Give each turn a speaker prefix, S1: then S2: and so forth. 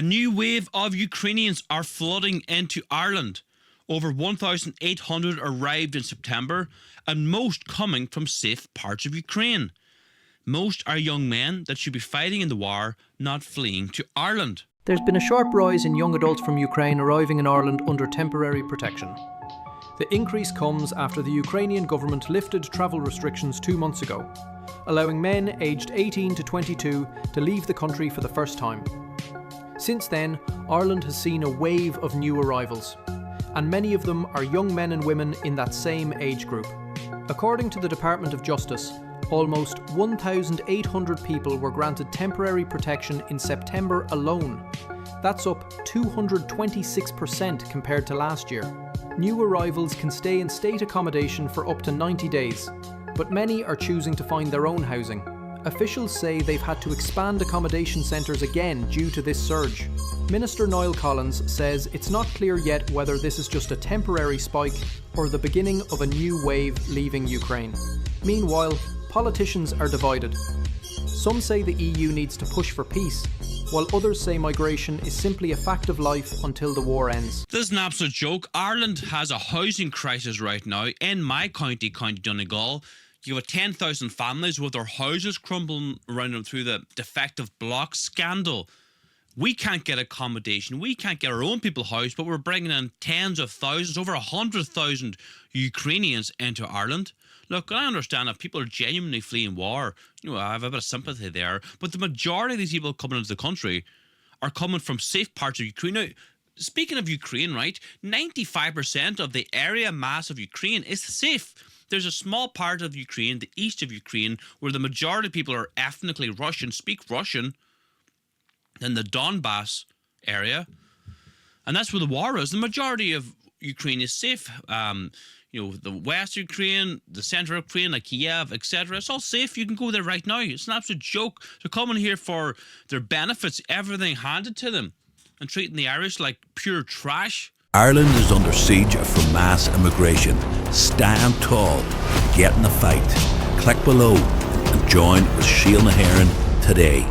S1: A new wave of Ukrainians are flooding into Ireland. Over 1,800 arrived in September, and most coming from safe parts of Ukraine. Most are young men that should be fighting in the war, not fleeing to Ireland.
S2: There's been a sharp rise in young adults from Ukraine arriving in Ireland under temporary protection. The increase comes after the Ukrainian government lifted travel restrictions 2 months ago, allowing men aged 18 to 22 to leave the country for the first time. Since then, Ireland has seen a wave of new arrivals, and many of them are young men and women in that same age group. According to the Department of Justice, almost 1,800 people were granted temporary protection in September alone. That's up 226% compared to last year. New arrivals can stay in state accommodation for up to 90 days, but many are choosing to find their own housing. Officials say they've had to expand accommodation centres again due to this surge. Minister Niall Collins says it's not clear yet whether this is just a temporary spike or the beginning of a new wave leaving Ukraine. Meanwhile, politicians are divided. Some say the EU needs to push for peace, while others say migration is simply a fact of life until the war ends.
S1: This is an absolute joke. Ireland has a housing crisis right now. In my county, County Donegal, you have 10,000 families with their houses crumbling around them through the defective block scandal. We can't get accommodation. We can't get our own people housed, but we're bringing in tens of thousands, over 100,000 Ukrainians into Ireland. Look, I understand if people are genuinely fleeing war, I have a bit of sympathy there. But the majority of these people coming into the country are coming from safe parts of Ukraine. Now, speaking of Ukraine, right, 95% of the area mass of Ukraine is safe. There's a small part of Ukraine, the east of Ukraine, where the majority of people are ethnically Russian, speak Russian, in the Donbass area. And that's where the war is. The majority of Ukraine is safe. The west of Ukraine, the center of Ukraine, like Kiev, etc. It's all safe. You can go there right now. It's an absolute joke. They're coming here for their benefits, everything handed to them, and treating the Irish like pure trash.
S3: Ireland is under siege from mass immigration. Stand tall, get in the fight. Click below and join with Sheila Naharan today.